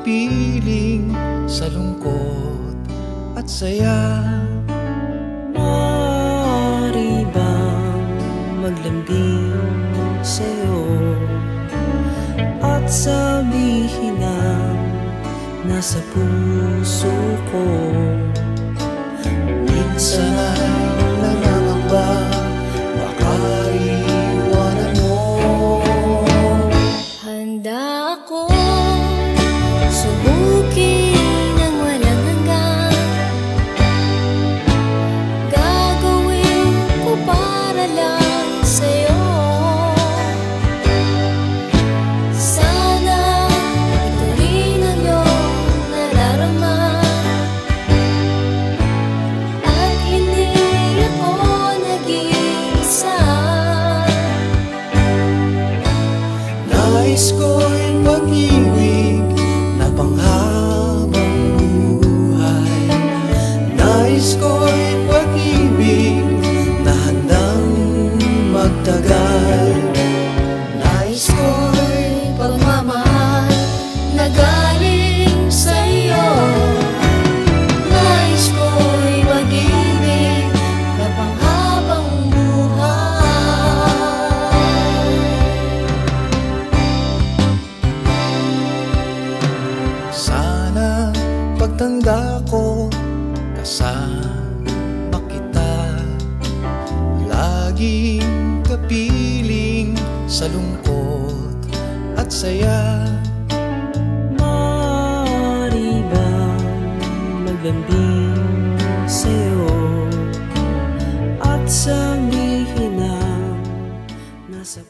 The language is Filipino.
kapiling sa lungkot at saya. Maaari bang maglambing sa'yo at sabihin ang nasa puso ko? Minsan ay nangangamba, baka iwanan mo. Handa ako subukin ang walang hanggan. Gagawin ko para lang sa'yo. Sana ito rin ang iyong nararama at hindi ako nag-iisa. Nais ko'y pag-ibig na panghabang buhay. Nais ko'y pag-ibig na handang magtagal. Nais ko'y Pagmamahal na galing sa'yo. Nais ko'y mag-ibig na panghabang buhay. sana pagtanda ko kasama kita, laging kapiling sa lungkot at saya. Maaari bang maglambing sa'yo at sabihin ang nasa